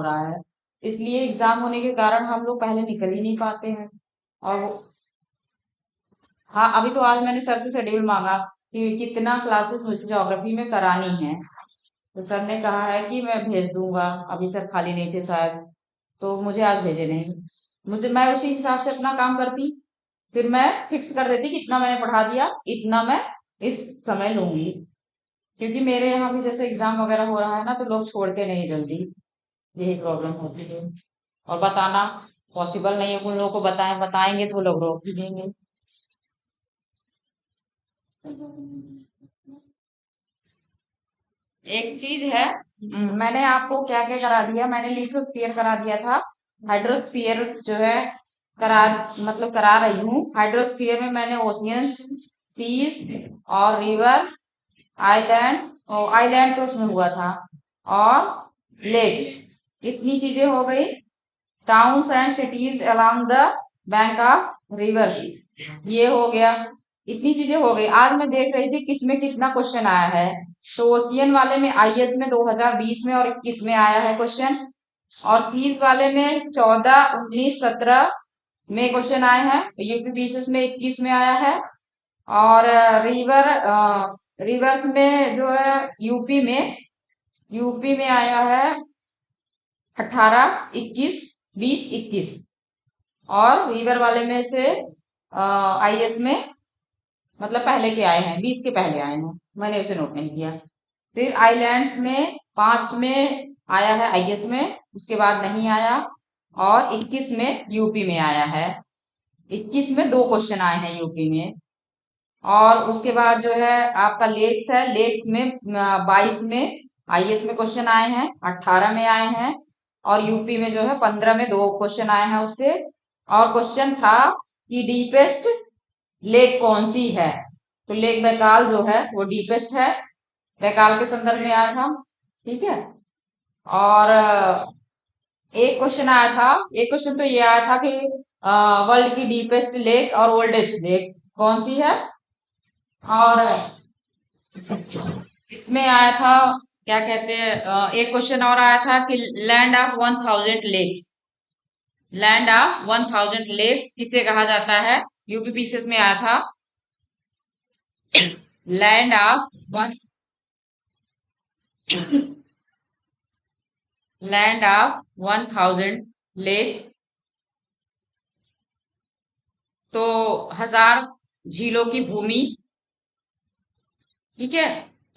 रहा है, इसलिए एग्जाम होने के कारण हम लोग पहले निकल ही नहीं पाते हैं। और हाँ, अभी तो आज मैंने सर से शेड्यूल मांगा कि कितना क्लासेस मुझे ज्योग्राफी में करानी है। तो सर ने कहा है कि मैं भेज दूंगा, अभी सर खाली नहीं थे शायद, तो मुझे आज भेजे नहीं। मुझे मैं उसी हिसाब से अपना काम करती, फिर मैं फिक्स कर देती कि इतना मैंने पढ़ा दिया, इतना मैं इस समय लूंगी। क्योंकि मेरे यहाँ भी जैसे एग्जाम वगैरह हो रहा है ना, तो लोग छोड़ते नहीं जल्दी, यही प्रॉब्लम होती है। और बताना पॉसिबल नहीं है उन लोगों को, बताएंगे तो वो लोग रोक भी देंगे। एक चीज है, मैंने आपको क्या क्या करा दिया, मैंने लिथोस्फीयर करा दिया था। हाइड्रोस्फीयर जो है करा मतलब करा रही हूँ। हाइड्रोस्फीयर में मैंने ओशियंस, सीज और रिवर, आइलैंड, आइलैंड तो उसमें हुआ था, और लेक्स, इतनी चीजें हो गई। Towns and cities along the bank of reverse, ये हो गया। इतनी चीजें हो गई। आज मैं देख रही थी किसमें कितना क्वेश्चन आया है। तो ओशियन वाले में आईएएस में 2020 में और 21 में आया है क्वेश्चन, और सीज वाले में 14, 19, 17 में क्वेश्चन आए हैं। यूपीपीसीएस में 21 में आया है। और रिवर्स में जो है यूपी में आया है 18, 21, 20, 21। और रिवर वाले में से आईएएस में मतलब पहले के आए हैं, 20 के पहले आए हैं, मैंने उसे नोट नहीं किया। फिर आइलैंड्स में 5 में आया है आईएएस में, उसके बाद नहीं आया। और 21 में यूपी में आया है। 21 में 2 क्वेश्चन आए हैं यूपी में। और उसके बाद जो है आपका लेक्स है, लेक्स में 22 में आईएएस में क्वेश्चन आए हैं, 18 में आए हैं। और यूपी में जो है 15 में 2 क्वेश्चन आए हैं उससे। और क्वेश्चन था कि डीपेस्ट लेक कौन सी है, तो लेक बैकाल जो है वो डीपेस्ट है, बैकाल के संदर्भ में आया था। ठीक है। और एक क्वेश्चन आया था, एक क्वेश्चन तो ये आया था कि वर्ल्ड की डीपेस्ट लेक और ओल्डेस्ट लेक कौन सी है। और इसमें आया था, क्या कहते हैं, एक क्वेश्चन और आया था कि land of 1000 lakes, land of 1000 lakes किसे कहा जाता है, यूपीपीसीएस में आया था। Land of land of 1000 lake, तो 1000 झीलों की भूमि। ठीक है।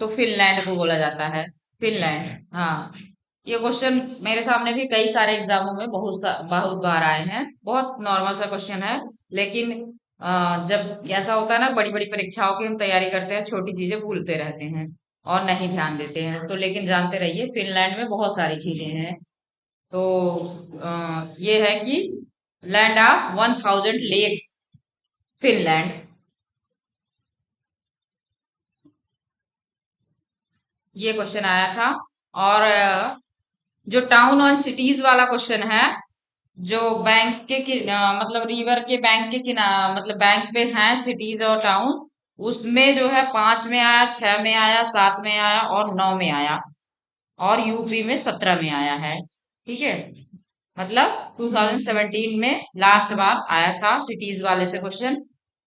तो फिनलैंड को बोला जाता है, फिनलैंड। हाँ, ये क्वेश्चन मेरे सामने भी कई सारे एग्जामों में बहुत बार आए हैं। बहुत नॉर्मल सा क्वेश्चन है, लेकिन जब ऐसा होता है ना, बड़ी बड़ी परीक्षाओं की हम तैयारी करते हैं, छोटी चीजें भूलते रहते हैं और नहीं ध्यान देते हैं। तो लेकिन जानते रहिए फिनलैंड में बहुत सारी चीजें हैं। तो ये है कि लैंड ऑफ 1000 लेक्स, फिनलैंड। ये क्वेश्चन आया था। और जो टाउन और सिटीज वाला क्वेश्चन है, जो बैंक के मतलब रिवर के बैंक के मतलब बैंक पे हैं सिटीज और टाउन, उसमें जो है 5 में आया, 6 में आया, 7 में आया और 9 में आया। और यूपी में 17 में आया है। ठीक है। मतलब 2017 में लास्ट बार आया था सिटीज वाले से क्वेश्चन।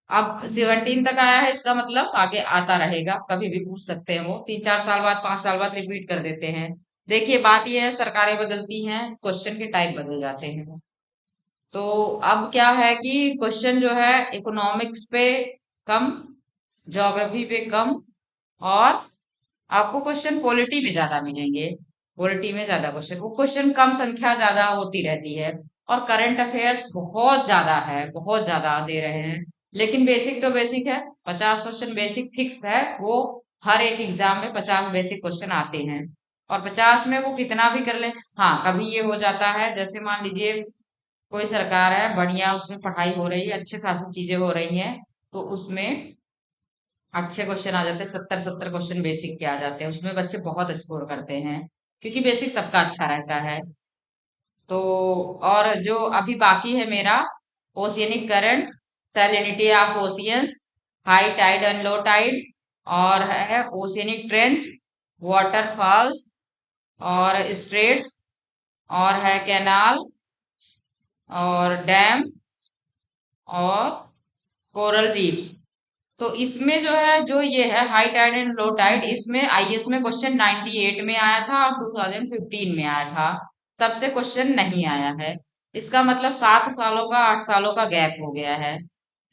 अब 17 तक आया है, इसका मतलब आगे आता रहेगा, कभी भी पूछ सकते हैं वो, 3-4 साल बाद, 5 साल बाद रिपीट कर देते हैं। देखिए बात यह है, सरकारें बदलती हैं, क्वेश्चन के टाइप बदल जाते हैं। तो अब क्या है कि क्वेश्चन जो है इकोनॉमिक्स पे कम, ज्योग्राफी पे कम, और आपको क्वेश्चन पॉलिटी में ज्यादा मिलेंगे। पॉलिटी में ज्यादा क्वेश्चन, वो क्वेश्चन कम संख्या ज्यादा होती रहती है। और करंट अफेयर्स बहुत ज्यादा है, बहुत ज्यादा दे रहे हैं। लेकिन बेसिक तो बेसिक है, 50 क्वेश्चन बेसिक फिक्स है वो। हर एक एग्जाम में 50 बेसिक क्वेश्चन आते हैं। और 50 में वो कितना भी कर ले। हाँ, कभी ये हो जाता है, जैसे मान लीजिए कोई सरकार है बढ़िया, उसमें पढ़ाई हो रही है, अच्छे खासी चीजें हो रही हैं, तो उसमें अच्छे क्वेश्चन आ जाते हैं, 70-70 क्वेश्चन बेसिक के आ जाते हैं, उसमें बच्चे बहुत स्कोर करते हैं, क्योंकि बेसिक सबका अच्छा रहता है। तो और जो अभी बाकी है मेरा, oceanic current, salinity of oceans, high tide and low tide, और है ओशियनिक ट्रेंच, वाटरफॉल्स और स्ट्रेट्स, और है कैनाल और डैम और कोरल रीफ। तो इसमें जो है, जो ये है high tide and low tide, इसमें आईएएस में क्वेश्चन 98 में आया था और 2015 में आया था। तब से क्वेश्चन नहीं आया है। इसका मतलब 7 सालों का 8 सालों का गैप हो गया है।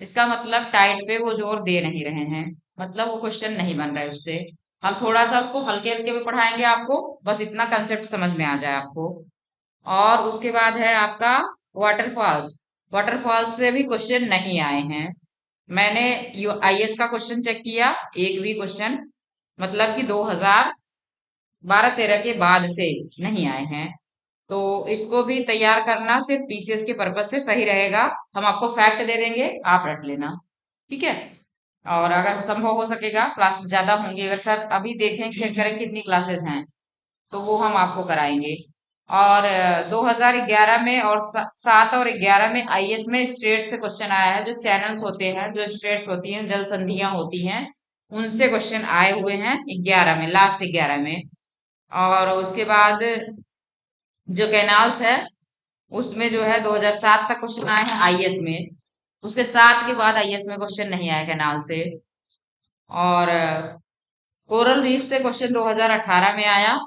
इसका मतलब टाइड पे वो जोर दे नहीं रहे हैं, मतलब वो क्वेश्चन नहीं बन रहा है उससे। हम थोड़ा सा उसको हल्के हल्के में पढ़ाएंगे आपको, बस इतना कंसेप्ट समझ में आ जाए आपको। और उसके बाद है आपका वाटरफॉल्स। वाटरफॉल्स से भी क्वेश्चन नहीं आए हैं। मैंने आईएएस का क्वेश्चन चेक किया, एक भी क्वेश्चन मतलब कि 2012-13 के बाद से नहीं आए हैं। तो इसको भी तैयार करना सिर्फ पीसीएस के पर्पज से सही रहेगा। हम आपको फैक्ट दे देंगे, आप रट लेना, ठीक है। और अगर संभव हो सकेगा क्लास ज्यादा होंगी, अगर सर अभी देखें चेक करें कितनी क्लासेस हैं, तो वो हम आपको कराएंगे। और 2011 में और 7 और 11 में आईएएस में स्टेट से क्वेश्चन आया है। जो चैनल्स होते हैं, जो स्टेट्स होती हैं, जल संधियां होती हैं, उनसे क्वेश्चन आए हुए हैं 11 में, लास्ट 11 में। और उसके बाद जो कैनाल्स है, उसमें जो है 2007 तक क्वेश्चन आए हैं आईएएस में। उसके 7 के बाद आईएएस में क्वेश्चन नहीं आया कैनाल से। और कोरल रीफ से क्वेश्चन 2018 में आया।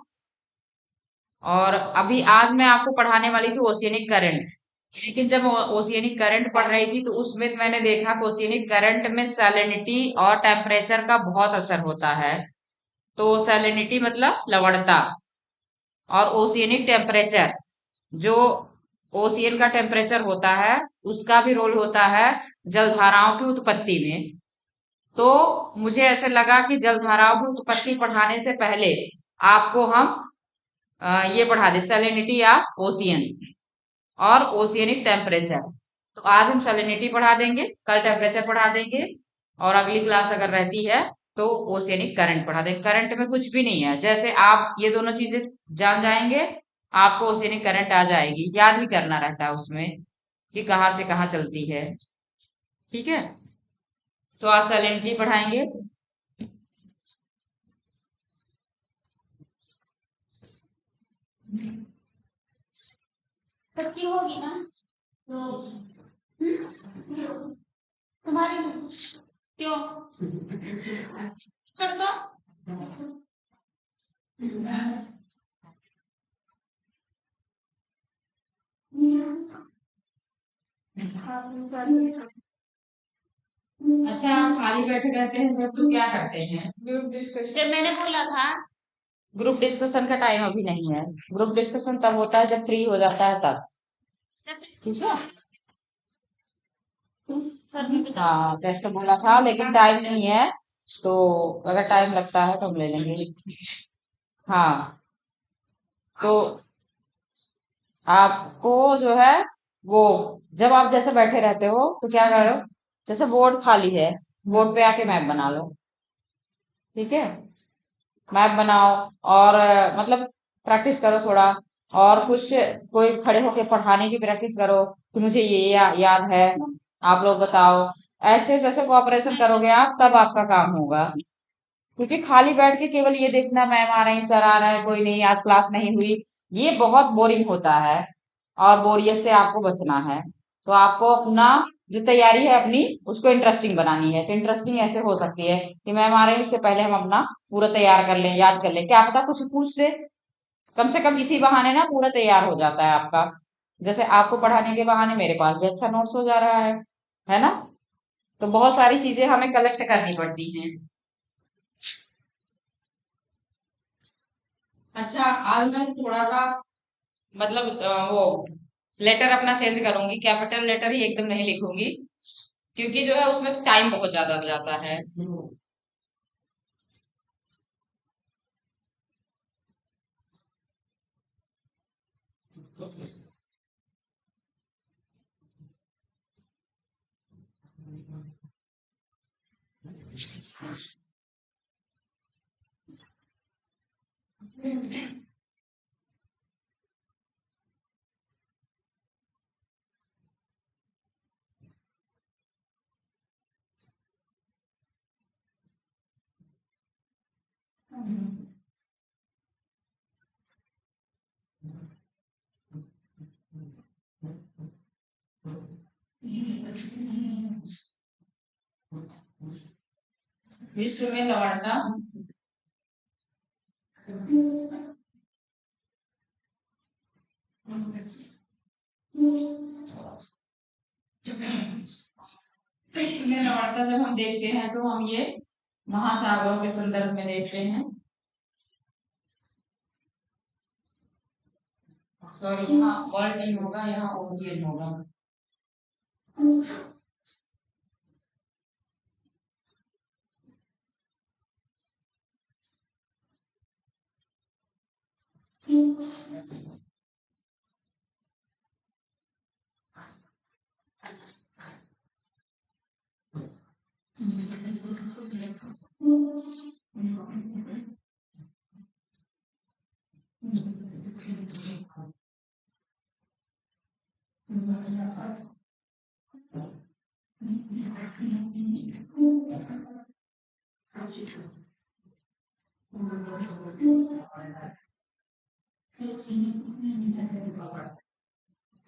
और अभी आज मैं आपको पढ़ाने वाली थी ओशियनिक करंट, लेकिन जब ओशियनिक करंट पढ़ रही थी तो उसमें मैंने देखा कि ओशियनिक करंट में सैलिनिटी और टेम्परेचर का बहुत असर होता है। तो सैलिनिटी मतलब लवणता, और ओशियनिक टेम्परेचर, जो ओशियन का टेम्परेचर होता है, उसका भी रोल होता है जलधाराओं की उत्पत्ति में। तो मुझे ऐसे लगा कि जलधाराओं की उत्पत्ति पढ़ाने से पहले आपको हम ये पढ़ा दे, सैलिनिटी या ओशियन और ओशियनिक टेम्परेचर। तो आज हम सैलिनिटी पढ़ा देंगे, कल टेम्परेचर पढ़ा देंगे, और अगली क्लास अगर रहती है तो ओशियनिक करंट पढ़ा देंगे। करंट में कुछ भी नहीं है, जैसे आप ये दोनों चीजें जान जाएंगे, आपको ओशियनिक करंट आ जाएगी। याद ही करना रहता है उसमें कि कहाँ से कहाँ चलती है, ठीक है। तो आज सैलिनिटी पढ़ाएंगे। सबकी होगी ना, तो तुम्हारी क्यों करता। अच्छा, आप खाली बैठे रहते हैं जब तो क्या करते हैं? जब मैंने बोला था ग्रुप डिस्कशन का टाइम अभी नहीं है। ग्रुप डिस्कशन तब होता है जब फ्री हो जाता है तब, ठीक है। सर ने बता हाँ, टेस्ट बोला था लेकिन टाइम नहीं है, तो अगर टाइम लगता है तो हम ले लेंगे। हाँ, तो आपको जो है वो, जब आप जैसे बैठे रहते हो तो क्या करो, जैसे बोर्ड खाली है, बोर्ड पे आके मैप बना लो, ठीक है। मैप बनाओ और मतलब प्रैक्टिस करो थोड़ा। और कुछ कोई खड़े होके पढ़ाने की प्रैक्टिस करो कि मुझे ये याद है, आप लोग बताओ। ऐसे जैसे कोऑपरेशन करोगे आप, तब आपका काम होगा। क्योंकि खाली बैठ के केवल ये देखना मैम आ रही हैं, सर आ रहा है, कोई नहीं, आज क्लास नहीं हुई, ये बहुत बोरिंग होता है। और बोरियत से आपको बचना है। तो आपको अपना जो तैयारी है अपनी, उसको इंटरेस्टिंग बनानी है। तो इंटरेस्टिंग ऐसे हो सकती है कि मैम आ रही है, उससे पहले हम अपना पूरा तैयार कर लें, याद कर लें, क्या पता कुछ पूछ दे। कम से कम इसी बहाने ना पूरा तैयार हो जाता है आपका। जैसे आपको पढ़ाने के बहाने मेरे पास भी अच्छा नोट्स हो जा रहा है ना। तो बहुत सारी चीजें हमें कलेक्ट करनी पड़ती हैं। अच्छा, आज मैं थोड़ा सा मतलब वो लेटर अपना चेंज करूंगी, कैपिटल लेटर ही एकदम नहीं लिखूंगी, क्योंकि जो है उसमें टाइम बहुत ज्यादा जाता है। विश्व में लवणता में लवणता जब हम देखते हैं तो हम ये महासागरों के संदर्भ में देखते हैं। सॉरी, यहाँ वर्ल्ड नहीं होगा, यहाँ ओशियन होगा।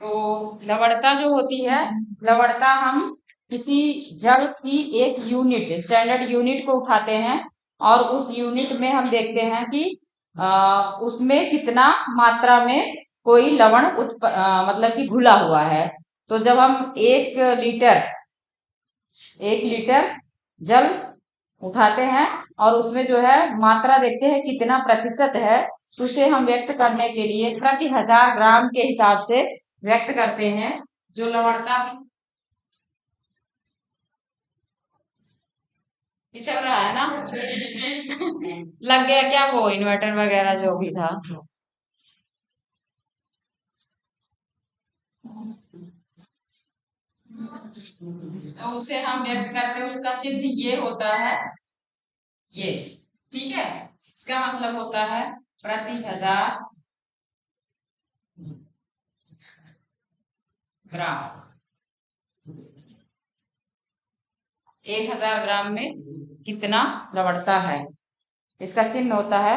तो लवणता जो होती है, लवणता हम किसी जल की एक यूनिट, स्टैंडर्ड यूनिट को उठाते हैं और उस यूनिट में हम देखते हैं कि उसमें कितना मात्रा में कोई लवण मतलब कि घुला हुआ है। तो जब हम 1 लीटर जल उठाते हैं और उसमें जो है मात्रा देखते हैं कितना प्रतिशत है, उसे हम व्यक्त करने के लिए प्रति 1000 ग्राम के हिसाब से व्यक्त करते हैं। जो लवणता ये चल रहा है ना लग गया क्या वो इन्वर्टर वगैरह जो भी था। तो उसे हम व्यक्त करते हैं, उसका चिन्ह ये होता है, ये ठीक है। इसका मतलब होता है प्रति 1000 ग्राम। 1000 ग्राम में कितना लवणता है, इसका चिन्ह होता है।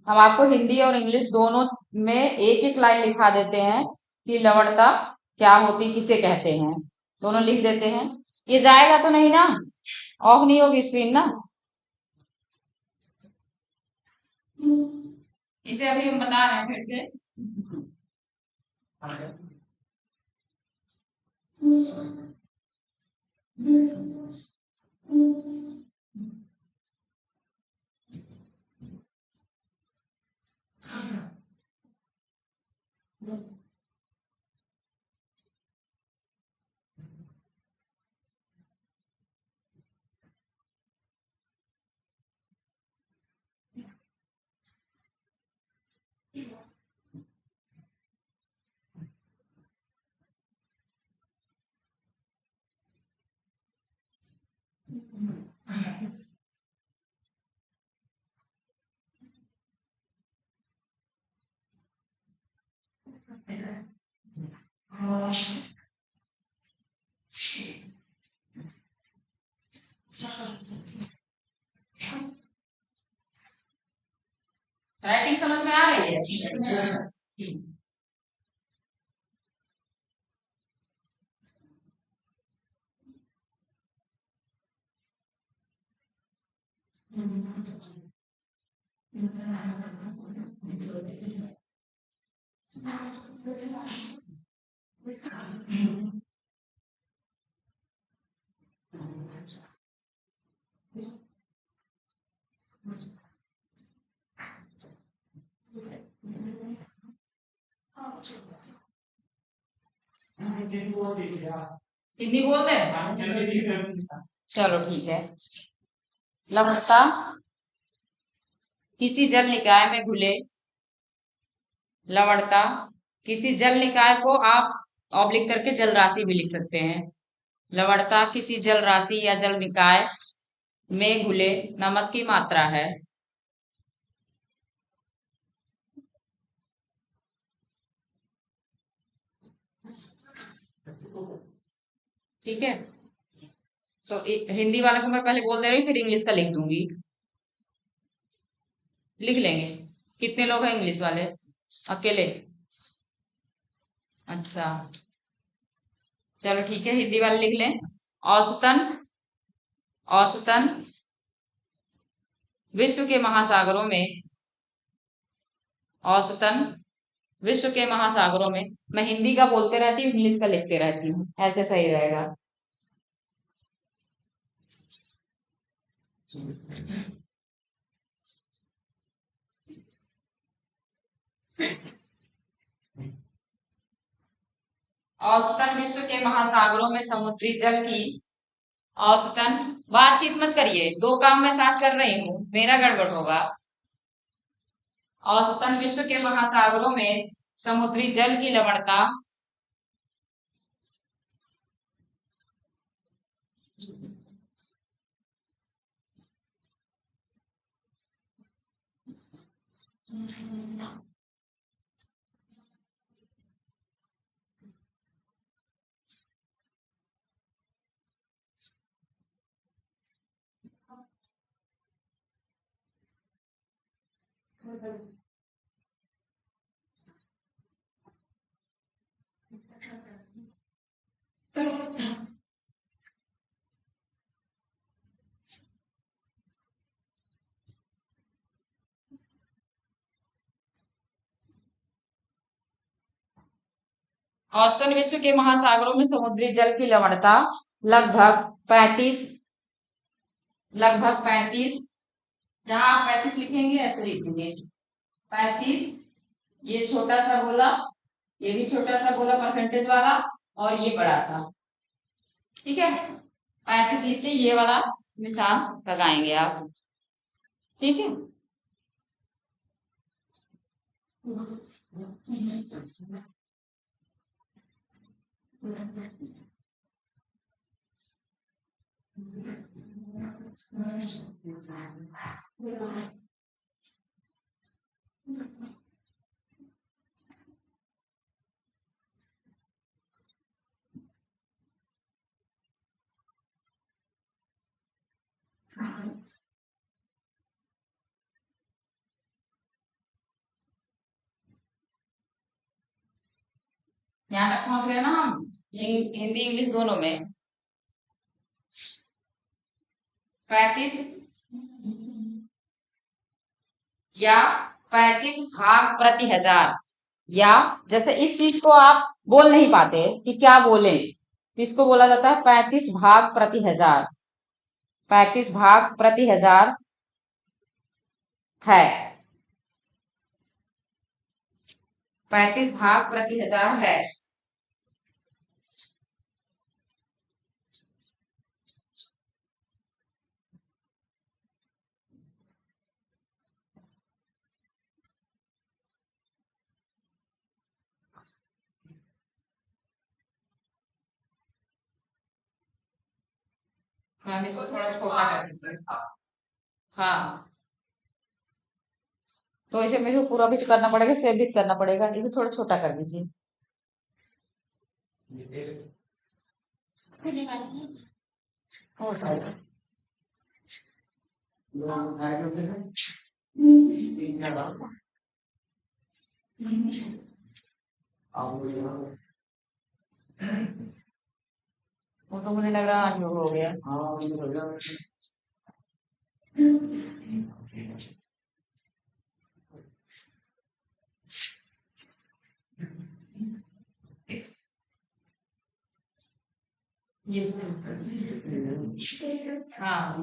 हम आपको हिंदी और इंग्लिश दोनों में एक एक लाइन लिखा देते हैं कि लवणता क्या होती, किसे कहते हैं, दोनों लिख देते हैं। ये जाएगा तो नहीं ना, ऑफ नहीं होगी स्क्रीन ना। इसे अभी हम बता रहे हैं फिर से। राइटिंग समझ में आ रही है? हिंदी बोलते हैं? चलो ठीक है। लवणता किसी जल निकाय में घुले, लवणता किसी जल निकाय को आप ऑब्लिक करके जल राशि भी लिख सकते हैं। लवणता किसी जल राशि या जल निकाय में घुले नमक की मात्रा है। ठीक है, तो हिंदी वाले को मैं पहले बोल दे रही हूँ, फिर इंग्लिश का लिख दूंगी। लिख लेंगे। कितने लोग हैं इंग्लिश वाले? अकेले? अच्छा, चलो ठीक है, हिंदी वाले लिख लें। औसतन, औसतन विश्व के महासागरों में, औसतन विश्व के महासागरों में, मैं हिंदी का बोलते रहती हूँ, इंग्लिश का लिखते रहती हूँ, ऐसे सही रहेगा। औसतन विश्व के महासागरों में समुद्री जल की, औसतन, बातचीत मत करिए, दो काम मैं साथ कर रही हूँ, मेरा गड़बड़ होगा। औसतन विश्व के महासागरों में समुद्री जल की लवणता, औसतन विश्व के महासागरों में समुद्री जल की लवणता लगभग 35, लगभग 35, जहां आप 35 लिखेंगे ऐसे लिखेंगे 35, ये छोटा सा बोला, ये भी छोटा सा बोला परसेंटेज वाला, और ये बड़ा सा, ठीक है। 35 लिख के ये वाला निशान लगाएंगे आप, ठीक है। यहाँ तक पहुंच गए ना हम, हिंदी इंग्लिश दोनों में। 35 या 35 भाग प्रति हजार, या जैसे इस चीज को आप बोल नहीं पाते कि क्या बोले, इसको बोला जाता है 35 भाग प्रति हजार, 35 भाग प्रति हजार है, 35 भाग प्रति हजार है। मैम इसको थोड़ा छोटा कर दीजिए। हाँ, तो इसे मुझे पूरा भी तो करना पड़ेगा, सेव भी करना पड़ेगा, इसे थोड़ा छोटा कर दीजिए। वो तो मुझे लग रहा है अनयोग हो गया। इस ये हाँ,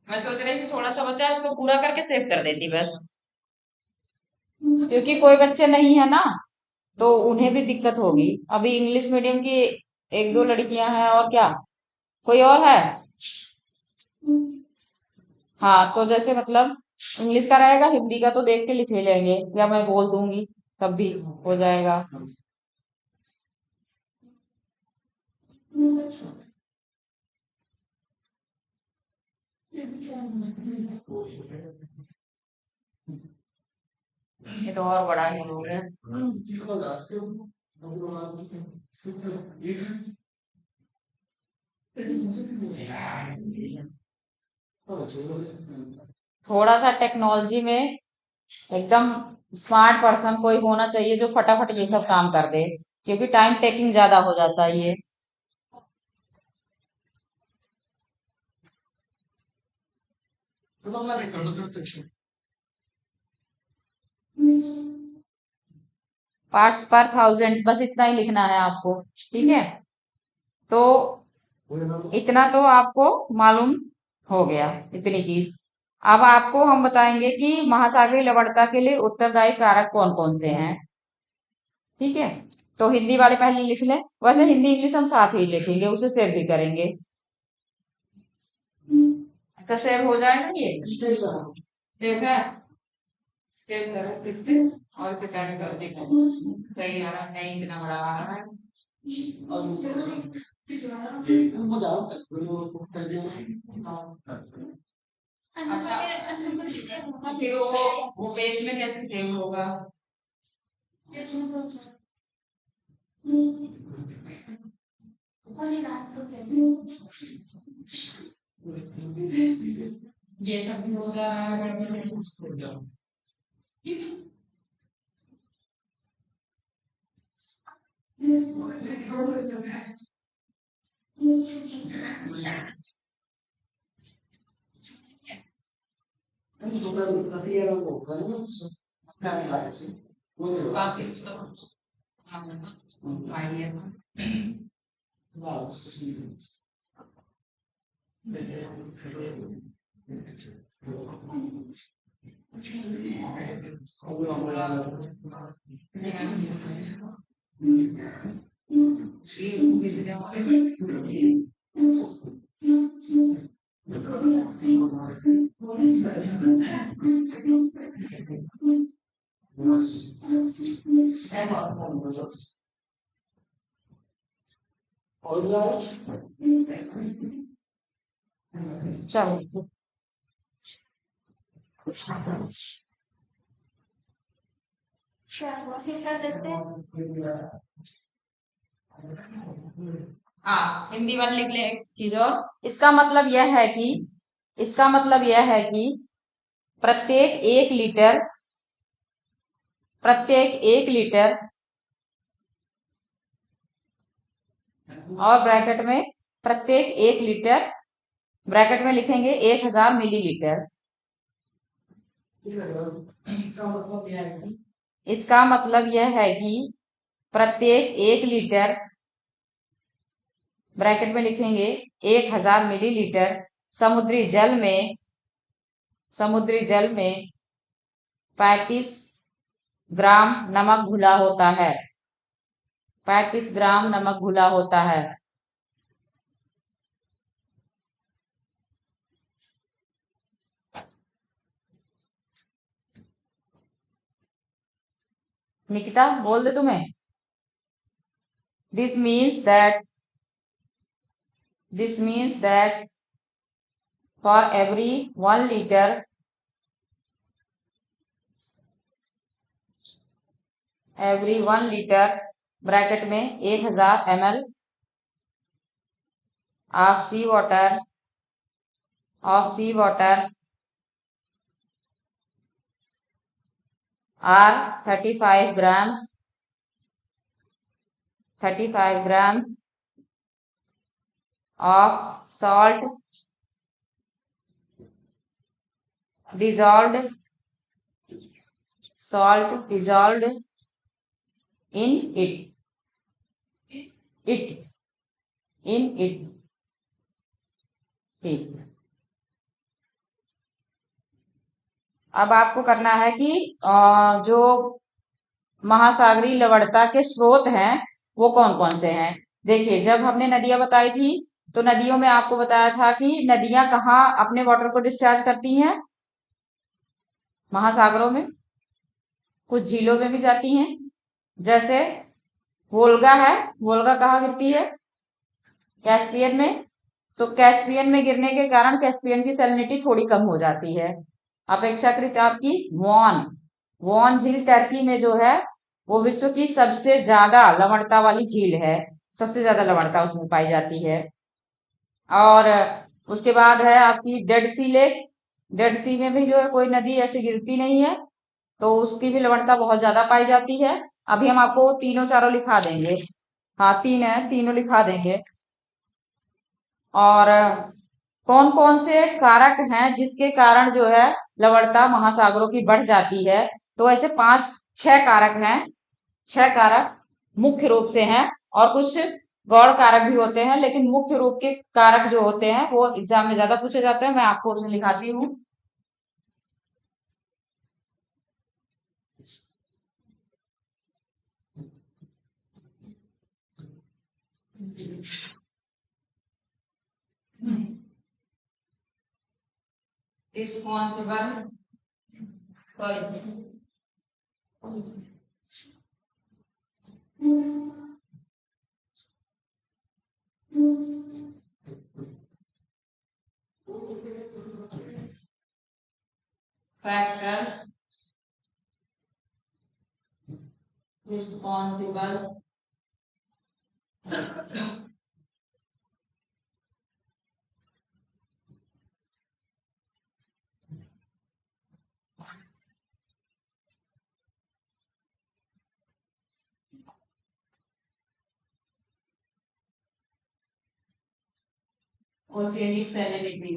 मैं सोच रही थी थोड़ा सा बचा है उसको पूरा करके सेव कर देती बस, क्योंकि कोई बच्चे नहीं है ना, तो उन्हें भी दिक्कत होगी। अभी इंग्लिश मीडियम की एक दो लड़कियां हैं, और क्या कोई और है। हाँ, तो जैसे मतलब इंग्लिश का रहेगा, हिंदी का तो देख के लिख ही लेंगे, या मैं बोल दूंगी तब भी हो जाएगा। ये तो और बड़ा ही हो गया। थोड़ा सा टेक्नोलॉजी में एकदम स्मार्ट पर्सन कोई होना चाहिए जो फटाफट ये सब काम कर दे, क्योंकि टाइम टेकिंग ज्यादा हो जाता है ये। पार्ट्स पर थाउजेंड, बस इतना ही लिखना है आपको, ठीक है। तो इतना तो आपको मालूम हो गया, इतनी चीज। अब आपको हम बताएंगे कि महासागरीय लवणता के लिए उत्तरदायी कारक कौन कौन से हैं, ठीक है। तो हिंदी वाले पहले लिख लें, वैसे हिंदी इंग्लिश हम साथ ही लिखेंगे, उसे सेव भी करेंगे। अच्छा, सेव हो जाएगा ये, सेव है, सेव करो फिर से, और इसे टाइप कर देगा, सही आ रहा है, नहीं इतना बड़ा आ रहा है। अच्छा, फिर वो पेज में कैसे सेव होगा? ये सब भी हो जा रहा है। चलो, हाँ, हिंदी वाले लिख ले एक चीज और। इसका मतलब यह है कि, इसका मतलब यह है कि प्रत्येक 1 लीटर, प्रत्येक 1 लीटर, और ब्रैकेट में प्रत्येक 1 लीटर, ब्रैकेट में लिखेंगे 1000 मिलीलीटर। इसका मतलब यह है कि प्रत्येक 1 लीटर, ब्रैकेट में लिखेंगे 1000 मिलीलीटर समुद्री जल में, समुद्री जल में 35 ग्राम नमक घुला होता है, 35 ग्राम नमक घुला होता है। निकिता बोल दे तुम्हें। This means that, this means that for every 1 litre, every 1 litre, bracket में 1000 ml of sea water, of sea water are 35 grams, 35 grams of salt dissolved, salt dissolved in it, it, in it, ठीक। अब आपको करना है कि जो महासागरीय लवणता के स्रोत हैं वो कौन कौन से हैं। देखिए, जब हमने नदियां बताई थी तो नदियों में आपको बताया था कि नदियां कहाँ अपने वाटर को डिस्चार्ज करती हैं, महासागरों में, कुछ झीलों में भी जाती हैं। जैसे वोल्गा है, वोल्गा कहाँ गिरती है, कैस्पियन में। तो कैस्पियन में गिरने के कारण कैस्पियन की सैलिनिटी थोड़ी कम हो जाती है, अपेक्षाकृत आपकी वॉन, वॉन झील टर्की में जो है वो विश्व की सबसे ज्यादा लवणता वाली झील है, सबसे ज्यादा लवणता उसमें पाई जाती है। और उसके बाद है आपकी डेड सी लेक, डेड सी में भी जो है कोई नदी ऐसी गिरती नहीं है, तो उसकी भी लवणता बहुत ज्यादा पाई जाती है। अभी हम आपको तीनों चारों लिखा देंगे। हाँ, तीन है, तीनों लिखा देंगे। और कौन कौन से कारक हैं जिसके कारण जो है लवणता महासागरों की बढ़ जाती है? तो ऐसे 5-6 कारक हैं। 6 कारक मुख्य रूप से हैं, और कुछ गौण कारक भी होते हैं, लेकिन मुख्य रूप के कारक जो होते हैं वो एग्जाम में ज्यादा पूछे जाते हैं। मैं आपको उसमें लिखाती हूँ। Responsible factors responsible oceanic salinity.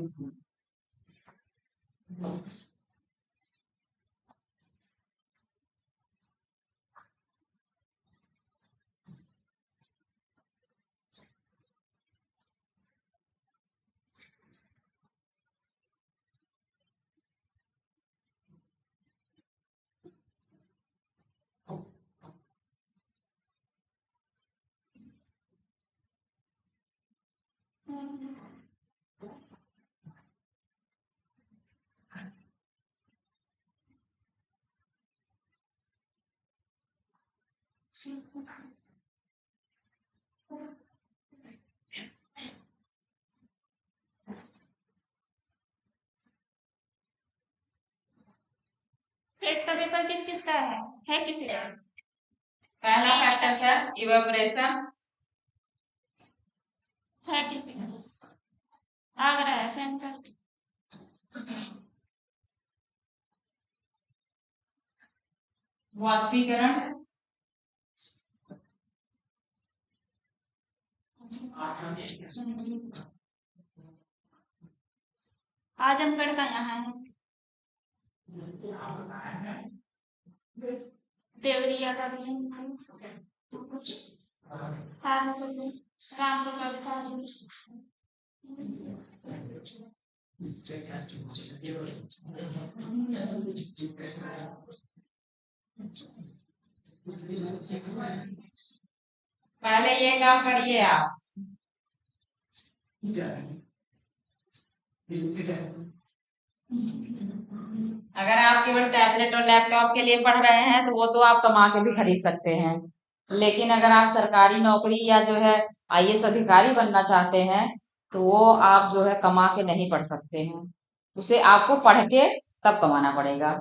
PET का पेपर किस किस का है किसी का? पहला फैक्टर सर इवेपोरेशन। है किसी का? आगरा है सेंटर। वाष्पीकरण। आजमगढ़ का यहाँ है। देवरिया का भी है। रामपुर का भी पहले ये काम करिए आप। अगर आप केवल टैबलेट और लैपटॉप के लिए पढ़ रहे हैं तो वो तो आप कमा के भी खरीद सकते हैं, लेकिन अगर आप सरकारी नौकरी या जो है आईएएस अधिकारी बनना चाहते हैं तो वो आप जो है कमा के नहीं पढ़ सकते हैं। उसे आपको पढ़ के तब कमाना पड़ेगा।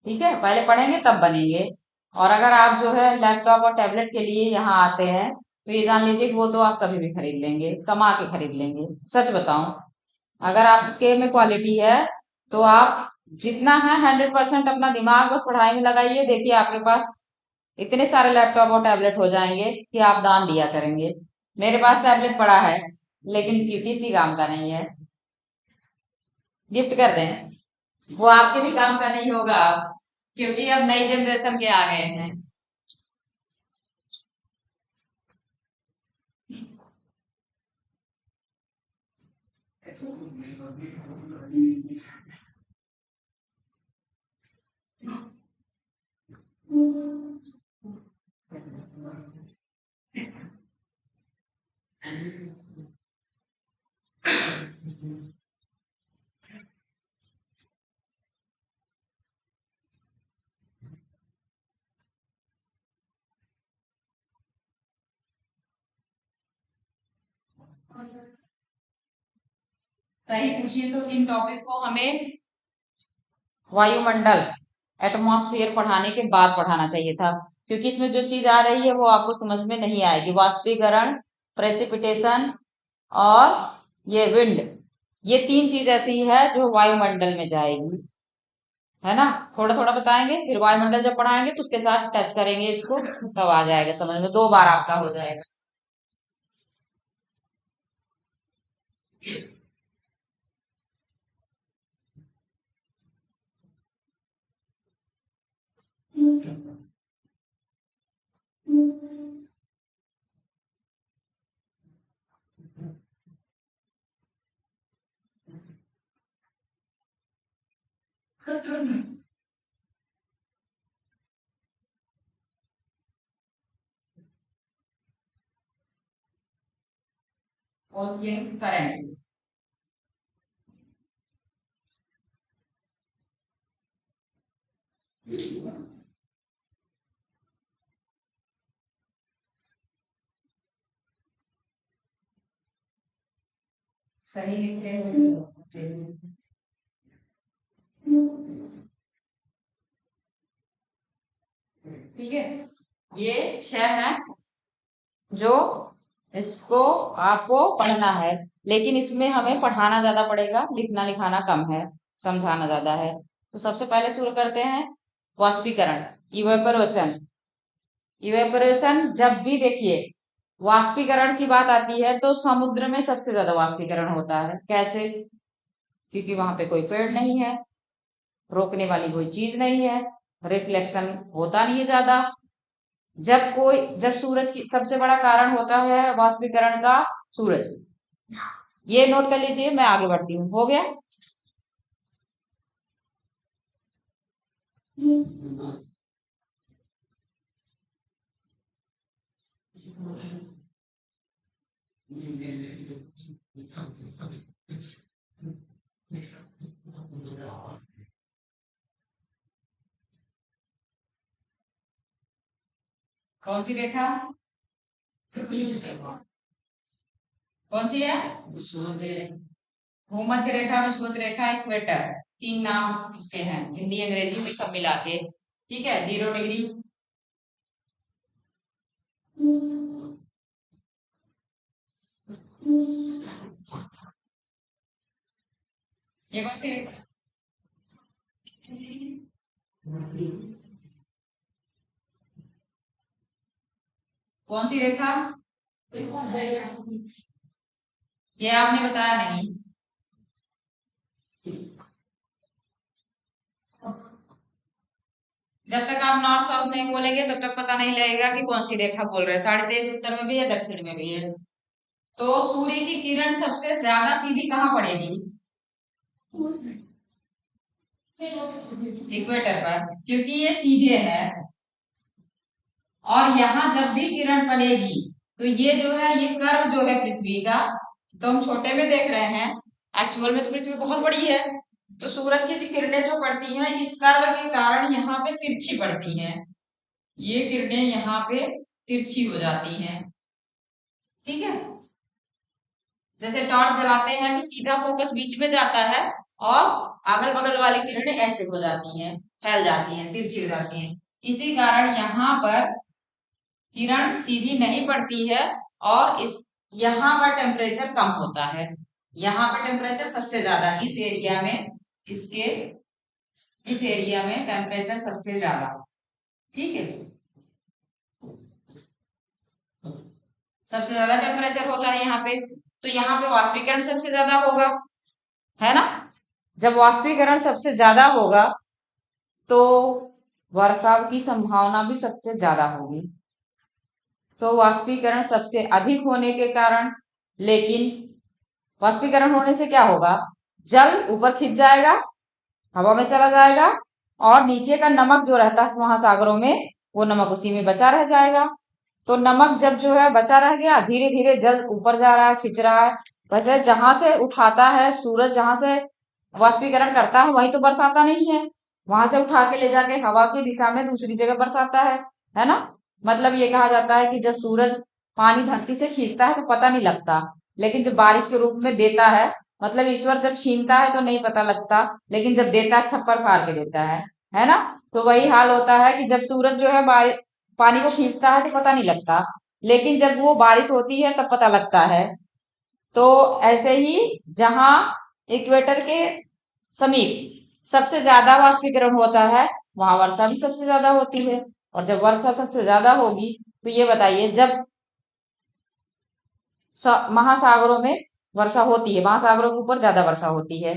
ठीक है, पहले पढ़ेंगे तब बनेंगे। और अगर आप जो है लैपटॉप और टैबलेट के लिए यहाँ आते हैं तो ये जान लीजिए कि वो तो आप कभी भी खरीद लेंगे, कमा के खरीद लेंगे। सच बताऊं, अगर आपके में क्वालिटी है तो आप जितना है 100% अपना दिमाग बस पढ़ाई में लगाइए। देखिए आपके पास इतने सारे लैपटॉप और टैबलेट हो जाएंगे कि आप दान दिया करेंगे। मेरे पास टैबलेट पड़ा है लेकिन किसी काम का नहीं है, गिफ्ट कर दें। वो आपके भी काम का नहीं होगा क्योंकि अब नई जनरेशन के आ गए हैं। सही पूछिए तो इन टॉपिक को हमें वायुमंडल एटमॉस्फेयर पढ़ाने के बाद पढ़ाना चाहिए था, क्योंकि इसमें जो चीज आ रही है वो आपको समझ में नहीं आएगी। वाष्पीकरण, प्रेसिपिटेशन और ये विंड, ये 3 चीज ऐसी है जो वायुमंडल में जाएगी। है ना। थोड़ा थोड़ा बताएंगे, फिर वायुमंडल जब पढ़ाएंगे तो उसके साथ टच करेंगे इसको, तब आ जाएगा समझ में, 2 बार आपका हो जाएगा। Oscillating current. सही लिखते हुए, ठीक है। ये 6 है जो इसको आपको पढ़ना है, लेकिन इसमें हमें पढ़ाना ज्यादा पड़ेगा, लिखना लिखाना कम है, समझाना ज्यादा है। तो सबसे पहले शुरू करते हैं वाष्पीकरण, इवेपोरेशन। इवेपोरेशन जब भी देखिए वाष्पीकरण की बात आती है तो समुद्र में सबसे ज्यादा वाष्पीकरण होता है। कैसे? क्योंकि वहां पे कोई पेड़ नहीं है, रोकने वाली कोई चीज नहीं है, रिफ्लेक्शन होता नहीं है ज्यादा। जब सूरज की सबसे बड़ा कारण होता है वाष्पीकरण का, सूरज। ये नोट कर लीजिए, मैं आगे बढ़ती हूँ। हो गया? कौन सी रेखा? कौन सी है? भूमध्य रेखा, विषुवत रेखा, इक्वेटर, 3 नाम इसके हैं, हिंदी अंग्रेजी में सब मिला के। ठीक है, 0 डिग्री। ये कौन सी रेखा? कौन सी रेखा? ये आपने बताया नहीं। जब तक आप नॉर्थ साउथ नहीं बोलेंगे तब तक पता नहीं लगेगा कि कौन सी रेखा बोल रहे हैं। 23.5 उत्तर में भी है, दक्षिण में भी है। तो सूर्य की किरण सबसे ज्यादा सीधी कहाँ पड़ेगी? इक्वेटर पर, क्योंकि ये सीधे है। और यहाँ जब भी किरण पड़ेगी तो ये जो है, ये कर्व जो है पृथ्वी का, तो हम छोटे में देख रहे हैं, एक्चुअल में तो पृथ्वी बहुत बड़ी है। तो सूरज की जो किरणें जो पड़ती हैं इस कर्व के कारण यहाँ पे तिरछी पड़ती हैं। ये किरणें यहाँ पे तिरछी हो जाती हैं। ठीक है। जैसे टॉर्च जलाते हैं तो सीधा फोकस बीच में जाता है, और अगल बगल वाली किरणें ऐसे हो जाती हैं, फैल जाती हैं, तिरछी हो जाती हैं। इसी कारण यहाँ पर किरण सीधी नहीं पड़ती है, और इस यहाँ पर टेम्परेचर कम होता है। यहाँ पर टेम्परेचर सबसे ज्यादा इस एरिया में, इसके इस एरिया में टेम्परेचर सबसे ज्यादा। ठीक है, सबसे ज्यादा टेम्परेचर होता है यहाँ पे, तो यहाँ पे वाष्पीकरण सबसे ज्यादा होगा, है ना। जब वाष्पीकरण सबसे ज्यादा होगा तो वर्षा की संभावना भी सबसे ज्यादा होगी। तो वाष्पीकरण सबसे अधिक होने के कारण, लेकिन वाष्पीकरण होने से क्या होगा, जल ऊपर खिंच जाएगा, हवा में चला जाएगा, और नीचे का नमक जो रहता है महासागरों में, वो नमक उसी में बचा रह जाएगा। तो नमक जब जो है बचा रह गया, धीरे धीरे जल ऊपर जा रहा है, खिंच रहा है। वैसे जहां से उठाता है सूरज, जहां से वाष्पीकरण करता है, वहीं तो बरसाता नहीं है, वहां से उठा के ले जाके हवा की दिशा में दूसरी जगह बरसाता है ना। मतलब ये कहा जाता है कि जब सूरज पानी धरती से खींचता है तो पता नहीं लगता, लेकिन जब बारिश के रूप में देता है, मतलब ईश्वर जब छीनता है तो नहीं पता लगता, लेकिन जब देता है छप्पर फाड़ के देता है ना। तो वही हाल होता है कि जब सूरज जो है पानी को खींचता है तो पता नहीं लगता, लेकिन जब वो बारिश होती है तब पता लगता है। तो ऐसे ही जहां इक्वेटर के समीप सबसे ज्यादा वाष्पीकरण होता है वहां वर्षा भी सबसे ज्यादा होती है। और जब वर्षा सबसे ज्यादा होगी तो ये बताइए, जब महासागरों में वर्षा होती है, महासागरों के ऊपर ज्यादा वर्षा होती है,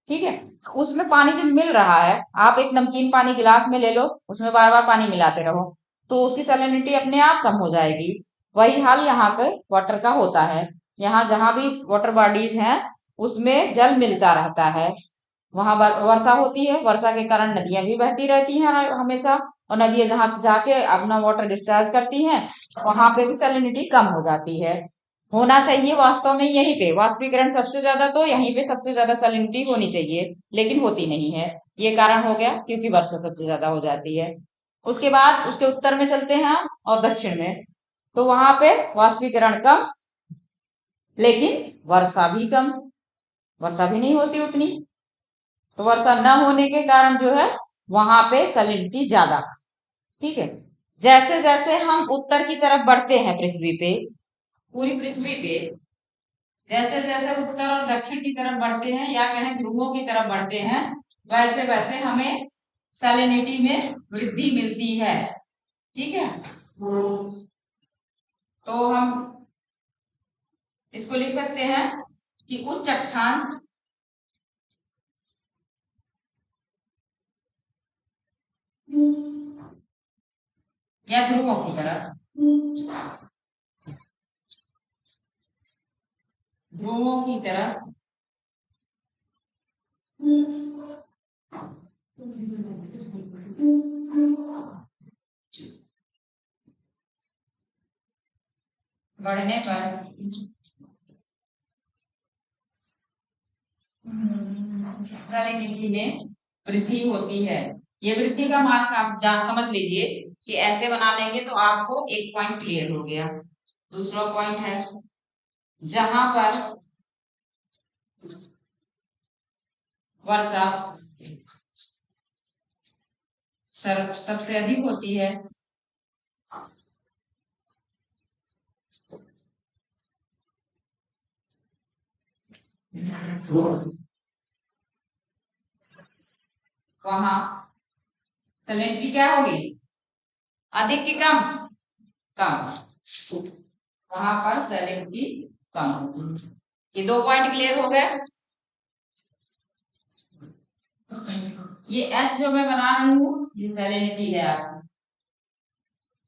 ठीक है, उसमें पानी जब मिल रहा है, आप एक नमकीन पानी गिलास में ले लो, उसमें बार बार पानी मिलाते रहो, तो उसकी सैलिनिटी अपने आप कम हो जाएगी। वही हाल यहाँ पे वाटर का होता है। यहाँ जहां भी वाटर बॉडीज हैं उसमें जल मिलता रहता है, वहां वर्षा होती है, वर्षा के कारण नदियां भी बहती रहती हैं हमेशा, और नदियां जहां जाके अपना वाटर डिस्चार्ज करती हैं वहां पे भी सैलिनिटी कम हो जाती है। होना चाहिए वास्तव में यहीं पे वाष्पीकरण सबसे ज्यादा, तो यहीं पे सबसे ज्यादा सैलिनिटी होनी चाहिए, लेकिन होती नहीं है। ये कारण हो गया क्योंकि वर्षा सबसे ज्यादा हो जाती है। उसके बाद उसके उत्तर में चलते हैं हम और दक्षिण में, तो वहां पे वाष्पीकरण कम, लेकिन वर्षा भी कम, वर्षा भी नहीं होती उतनी। तो वर्षा न होने के कारण जो है वहां पे सैलिनिटी ज्यादा, ठीक है। जैसे जैसे हम उत्तर की तरफ बढ़ते हैं पृथ्वी पे, पूरी पृथ्वी पे जैसे जैसे उत्तर और दक्षिण की तरफ बढ़ते हैं या कहें ध्रुवों की तरफ बढ़ते हैं, वैसे वैसे हमें सैलिनिटी में वृद्धि मिलती है, ठीक है। तो हम इसको लिख सकते हैं कि उच्च अक्षांश या ध्रुवों की तरफ, ध्रुवों की तरफ बढ़ने पर सैलिनिटी में वृद्धि होती है। ये वृद्धि का मार्क आप समझ लीजिए कि ऐसे बना लेंगे तो आपको एक पॉइंट क्लियर हो गया। दूसरा पॉइंट है जहां पर वर्षा सबसे अधिक होती है, वहां सैलिनिटी क्या होगी, अधिक की कम, कम, वहां पर सैलिनिटी कम होगी। ये दो पॉइंट क्लियर हो गए। ये एस जो मैं बना रही हूं ये सैलिनिटी है आपकी,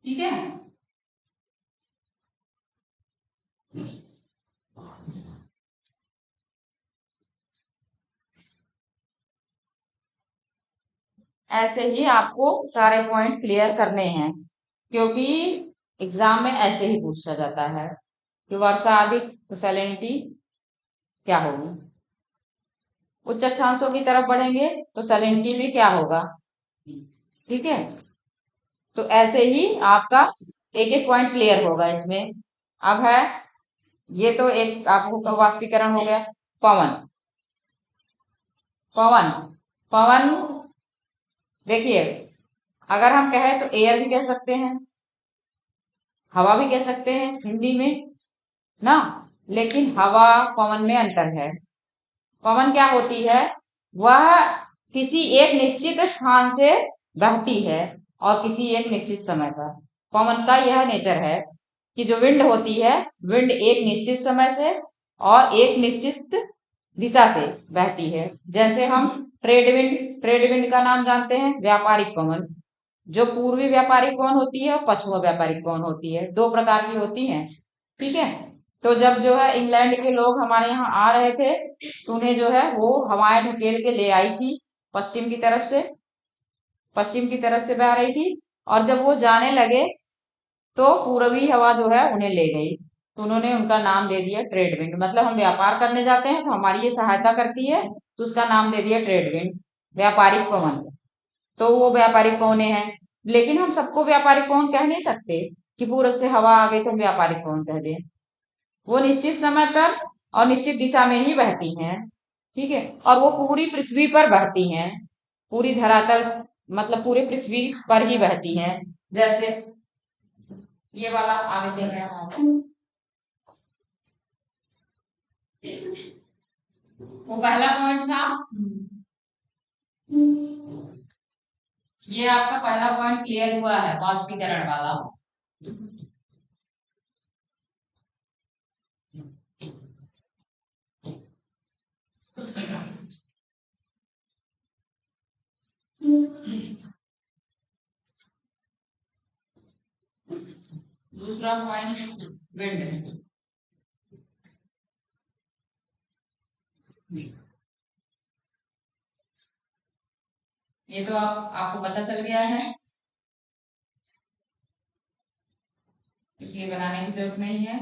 ठीक है। ऐसे ही आपको सारे पॉइंट क्लियर करने हैं, क्योंकि एग्जाम में ऐसे ही पूछा जाता है कि वर्षा अधिक तो सैलिनिटी क्या होगी, उच्च अक्षांशों की तरफ बढ़ेंगे तो सैलिनिटी में क्या होगा, ठीक है। तो ऐसे ही आपका एक एक पॉइंट क्लियर होगा इसमें। अब है ये तो एक आपको वाष्पीकरण हो गया। पवन, पवन, पवन देखिए, अगर हम कहें तो एयर भी कह सकते हैं, हवा भी कह सकते हैं हिंदी में ना, लेकिन हवा पवन में अंतर है। पवन क्या होती है, वह किसी एक निश्चित स्थान से बहती है और किसी एक निश्चित समय पर। पवन का यह नेचर है कि जो विंड होती है, विंड एक निश्चित समय से और एक निश्चित दिशा से बहती है। जैसे हम ट्रेड विंड का नाम जानते हैं, व्यापारिक पवन, जो पूर्वी व्यापारिक पवन होती है और पश्चिमी व्यापारिक पवन होती है, दो प्रकार की होती है, ठीक है। तो जब जो है इंग्लैंड के लोग हमारे यहाँ आ रहे थे तो उन्हें जो है वो हवाएं ढकेल के ले आई थी पश्चिम की तरफ से, पश्चिम की तरफ से बह रही थी, और जब वो जाने लगे तो पूर्वी हवा जो है उन्हें ले गई, तो उन्होंने उनका नाम दे दिया ट्रेड विंड। मतलब हम व्यापार करने जाते हैं तो हमारी ये सहायता करती है, तो उसका नाम दे दिया ट्रेड विंड, व्यापारिक पवन। तो वो व्यापारिक पवने हैं, लेकिन हम सबको व्यापारिक पवन कह नहीं सकते कि पूरब से हवा आ गई तो हम व्यापारिक पवन कह दें। वो निश्चित समय पर और निश्चित दिशा में ही बहती हैं, ठीक है, और वो पूरी पृथ्वी पर बहती हैं, पूरी धरातल मतलब पूरी पृथ्वी पर ही बहती हैं। जैसे ये वाला आगे चल रहा है, वो पहला पॉइंट था ये आपका पहला पॉइंट क्लियर हुआ है, वाष्पीकरण वाला। दूसरा पॉइंट विंड। ये तो आपको पता चल गया है, इसलिए बनाने की जरूरत नहीं है।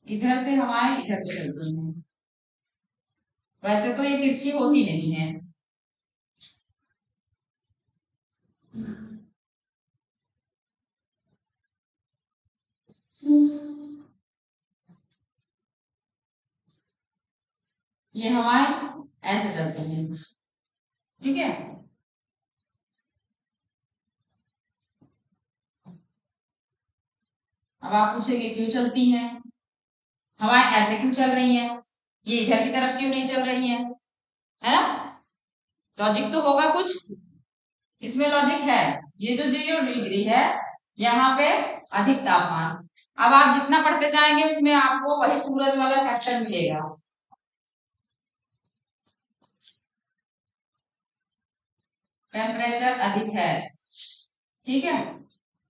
इधर से हवाएं इधर को चल रही हैं। वैसे तो ये तिरछी होती नहीं है, ये हवाएं ऐसे चलती हैं, ठीक है। अब आप पूछेंगे क्यों चलती हैं हवाएं, ऐसे क्यों चल रही हैं, ये इधर की तरफ क्यों नहीं चल रही हैं, है ना। लॉजिक तो होगा कुछ इसमें, लॉजिक है। ये जो 0 डिग्री है, यहाँ पे अधिक तापमान। अब आप जितना पढ़ते जाएंगे उसमें आपको वही सूरज वाला फैक्टर मिलेगा। टेम्परेचर अधिक है, ठीक है।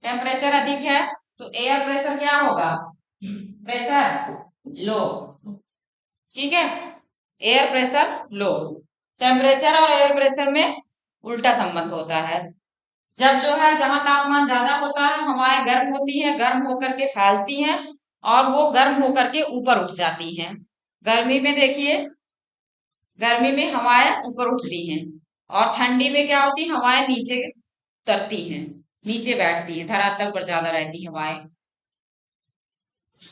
टेम्परेचर अधिक है तो एयर प्रेशर क्या होगा, प्रेशर लो, ठीक है। Air pressure low. टेम्परेचर और एयर प्रेशर में उल्टा संबंध होता है। जब जो है जहां तापमान ज्यादा होता है हवाएं गर्म होती है, गर्म होकर के फैलती हैं और वो गर्म होकर के ऊपर उठ जाती हैं। गर्मी में देखिए, गर्मी में हवाएं ऊपर उठती हैं और ठंडी में क्या होती है, हवाएं नीचे उतरती हैं, नीचे बैठती हैं, धरातल पर ज्यादा रहती हवाएं।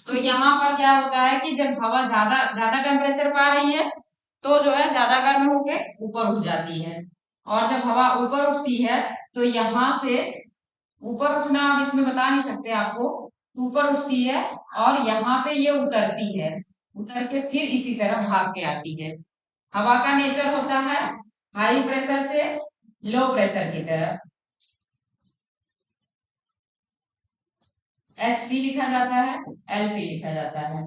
तो यहाँ पर क्या होता है कि जब हवा ज्यादा ज्यादा टेम्परेचर पा रही है तो जो है ज्यादा गर्म होके ऊपर उठ जाती है, और जब हवा ऊपर उठती है तो यहाँ से ऊपर उठना आप इसमें बता नहीं सकते आपको, ऊपर उठती है और यहाँ पे ये उतरती है, उतर के फिर इसी तरह भाग के आती है। हवा का नेचर होता है हाई प्रेशर से लो प्रेशर की तरफ। HP लिखा जाता है, LP लिखा जाता है,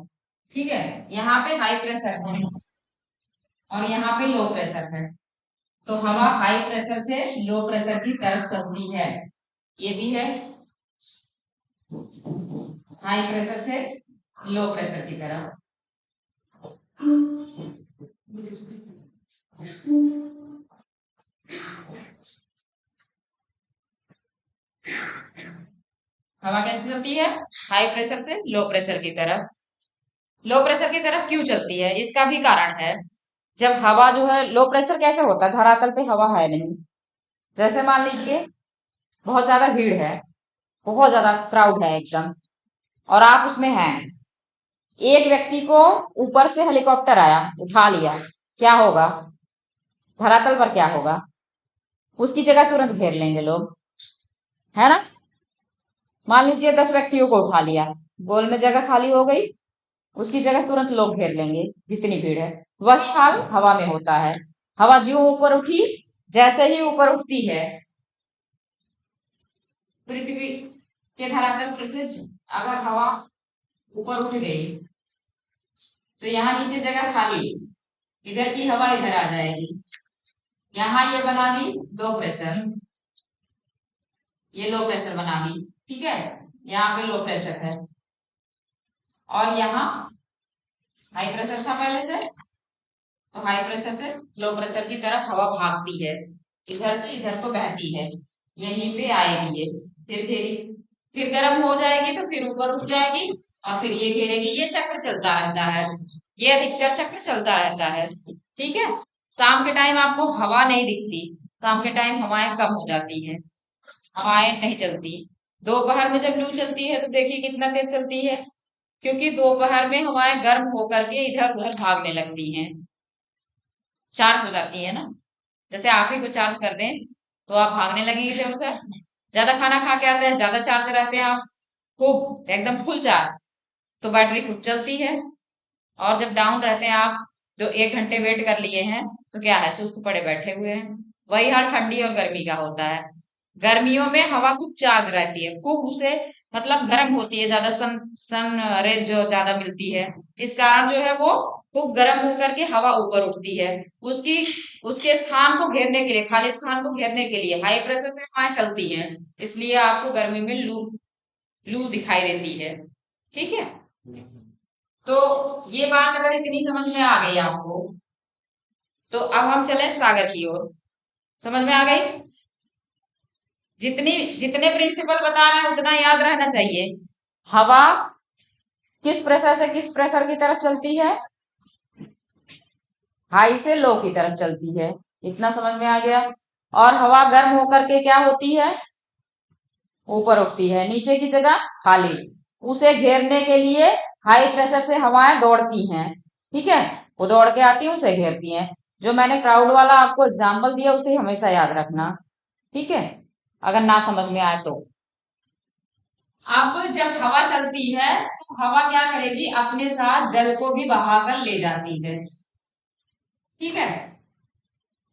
ठीक है। यहाँ पे हाई प्रेशर है और यहाँ पे लो प्रेशर है, तो हवा हाई प्रेशर से लो प्रेशर की तरफ चलती है। ये भी है हाई प्रेशर से लो प्रेशर की तरफ। हवा कैसे चलती है, हाई प्रेशर से लो प्रेशर की तरफ। लो प्रेशर की तरफ क्यों चलती है, इसका भी कारण है। जब हवा जो है, लो प्रेशर कैसे होता है, धरातल पे हवा है नहीं, जैसे मान लीजिए बहुत ज्यादा भीड़ है, बहुत ज्यादा क्राउड है एकदम, और आप उसमें हैं, एक व्यक्ति को ऊपर से हेलीकॉप्टर आया उठा लिया, क्या होगा, धरातल पर क्या होगा, उसकी जगह तुरंत घेर लेंगे लोग, है ना। मान लीजिए 10 व्यक्तियों को उठा लिया, गोल में जगह खाली हो गई, उसकी जगह तुरंत लोग घेर लेंगे जितनी भीड़ है। वही हाल हवा में होता है। हवा जो ऊपर उठी, जैसे ही ऊपर उठती है पृथ्वी के धरातल पर से, अगर हवा ऊपर उठ गई तो यहाँ नीचे जगह खाली, इधर की हवा इधर आ जाएगी, यहाँ ये बना दी लो प्रेशर, ये लो प्रेशर बना दी, ठीक है। यहाँ पे लो प्रेशर है और यहाँ हाई प्रेशर था पहले से, तो हाई प्रेशर से लो प्रेशर की तरफ हवा भागती है, इधर से इधर को बहती है, यहीं पे आएगी ये, फिर गर्म हो जाएगी तो फिर ऊपर उठ जाएगी और फिर ये घेरेगी। ये चक्र चलता रहता है, ये अधिकतर चक्र चलता रहता है, ठीक है। शाम के टाइम आपको हवा नहीं दिखती, शाम के टाइम हवाएं कम हो जाती हैं, हवाएं नहीं चलती। दोपहर में जब लू चलती है तो देखिए कितना तेज चलती है, क्योंकि दोपहर में हवाएं गर्म होकर के इधर उधर भागने लगती हैं, चार्ज हो जाती है ना। जैसे आप ही को चार्ज कर दें तो आप भागने लगेंगे इधर उधर। ज्यादा खाना खा के आते हैं, ज्यादा चार्ज रहते हैं आप, खूब एकदम फुल चार्ज, तो बैटरी खूब चलती है। और जब डाउन रहते हैं आप, जो 1 घंटे वेट कर लिए हैं तो क्या है, सुस्त पड़े बैठे हुए हैं। वही हाल ठंडी और गर्मी का होता है। गर्मियों में हवा खूब चार्ज रहती है, खूब उसे मतलब गर्म होती है, ज्यादा सन रेज जो ज्यादा मिलती है, इस कारण जो है वो खूब गर्म होकर के हवा ऊपर उठती है। उसकी उसके स्थान को घेरने के लिए, खाली स्थान को घेरने के लिए हाई प्रेशर से हवाएं चलती हैं, इसलिए आपको गर्मी में लू लू दिखाई देती है। ठीक है, तो ये बात अगर इतनी समझ में आ गई आपको, तो अब हम चलें सागर की ओर। समझ में आ गई? जितनी जितने प्रिंसिपल बता रहे हैं उतना याद रहना चाहिए। हवा किस प्रेशर से किस प्रेशर की तरफ चलती है? हाई से लो की तरफ चलती है। इतना समझ में आ गया। और हवा गर्म होकर के क्या होती है? ऊपर उठती है, नीचे की जगह खाली। उसे घेरने के लिए हाई प्रेशर से हवाएं दौड़ती हैं। ठीक है, वो दौड़ के आती है, उसे घेरती हैं। जो मैंने क्राउड वाला आपको एग्जाम्पल दिया उसे हमेशा याद रखना। ठीक है, अगर ना समझ में आए तो। अब जब हवा चलती है तो हवा क्या करेगी, अपने साथ जल को भी बहाकर ले जाती है। ठीक है,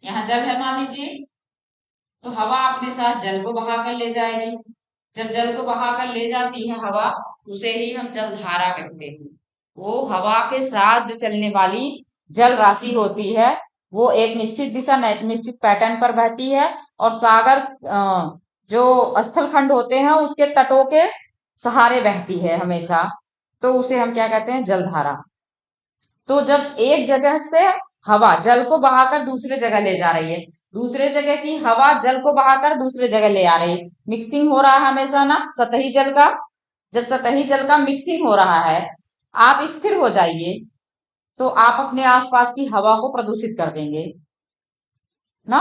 यहाँ जल है मान लीजिए, तो हवा अपने साथ जल को बहाकर ले जाएगी। जब जल को बहाकर ले जाती है हवा, उसे ही हम जल धारा कहते हैं। वो हवा के साथ जो चलने वाली जल राशि होती है, वो एक निश्चित दिशा निश्चित पैटर्न पर बहती है, और सागर जो स्थल खंड होते हैं उसके तटों के सहारे बहती है हमेशा। तो उसे हम क्या कहते हैं, जलधारा। तो जब एक जगह से हवा जल को बहाकर दूसरे जगह ले जा रही है, दूसरे जगह की हवा जल को बहाकर दूसरे जगह ले आ रही है, मिक्सिंग हो रहा है हमेशा ना सतही जल का। जब सतही जल का मिक्सिंग हो रहा है, आप स्थिर हो जाइए, तो आप अपने आसपास की हवा को प्रदूषित कर देंगे ना।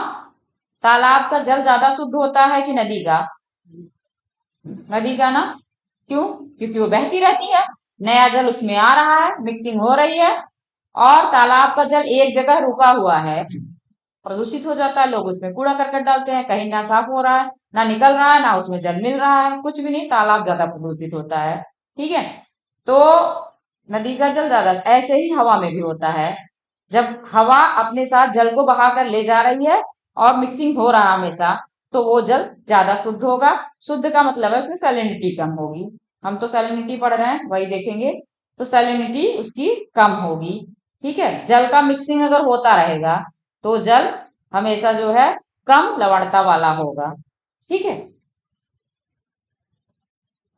तालाब का जल ज्यादा शुद्ध होता है कि नदी का? नदी का ना। क्यों? क्योंकि वो बहती रहती है, नया जल उसमें आ रहा है, मिक्सिंग हो रही है। और तालाब का जल एक जगह रुका हुआ है, प्रदूषित हो जाता है, लोग उसमें कूड़ा करकट डालते हैं, कहीं ना साफ हो रहा है, ना निकल रहा है, ना उसमें जल मिल रहा है, कुछ भी नहीं, तालाब ज्यादा प्रदूषित होता है। ठीक है, तो नदी का जल ज्यादा, ऐसे ही हवा में भी होता है। जब हवा अपने साथ जल को बहाकर ले जा रही है और मिक्सिंग हो रहा है हमेशा, तो वो जल ज्यादा शुद्ध होगा। शुद्ध का मतलब है उसमें सैलिनिटी कम होगी। हम तो सैलिनिटी पढ़ रहे हैं, वही देखेंगे। तो सैलिनिटी उसकी कम होगी। ठीक है, जल का मिक्सिंग अगर होता रहेगा तो जल हमेशा जो है कम लवणता वाला होगा। ठीक है,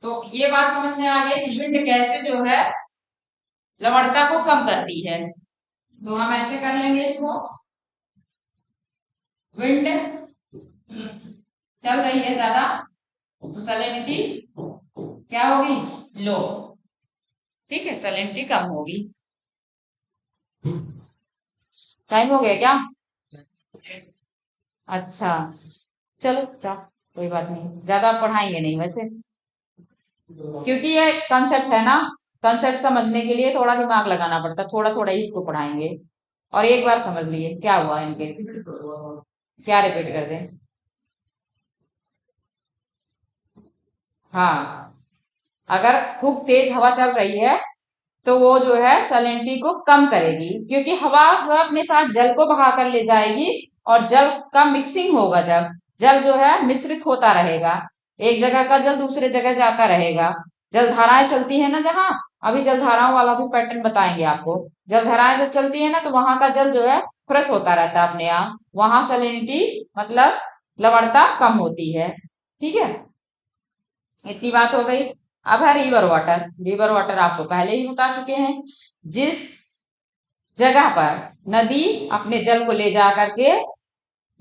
तो ये बात समझ में आ गई कि विंड कैसे जो है लवणता को कम करती है। तो हम ऐसे कर लेंगे इसको, विंड चल रही है ज्यादा तो सैलिनिटी क्या होगी, लो। ठीक है, सैलिनिटी कम होगी। टाइम हो गया क्या? अच्छा, चलो जा, कोई बात नहीं, ज्यादा पढ़ाएंगे नहीं वैसे, क्योंकि ये कंसेप्ट है ना। कंसेप्ट समझने के लिए थोड़ा दिमाग लगाना पड़ता है, थोड़ा थोड़ा ही इसको पढ़ाएंगे। और एक बार समझ लिए क्या हुआ इनके, क्या रिपीट कर दें? हाँ, अगर खूब तेज हवा चल रही है तो वो जो है सैलिनिटी को कम करेगी, क्योंकि हवा जो है अपने साथ जल को बहा कर ले जाएगी, और जल का मिक्सिंग होगा, जब जल जो है मिश्रित होता रहेगा, एक जगह का जल दूसरे जगह जाता रहेगा। जल धाराएं चलती है ना जहाँ, अभी जल धाराओं वाला भी पैटर्न बताएंगे आपको। जल धाराएं जब चलती है ना तो वहां का जल जो है फ्रेश होता रहता है अपने आप, वहां सैलिनिटी मतलब लवणता कम होती है। ठीक है, इतनी बात हो गई। अब है रिवर वाटर। रिवर वाटर आपको पहले ही बता चुके हैं। जिस जगह पर नदी अपने जल को ले जा करके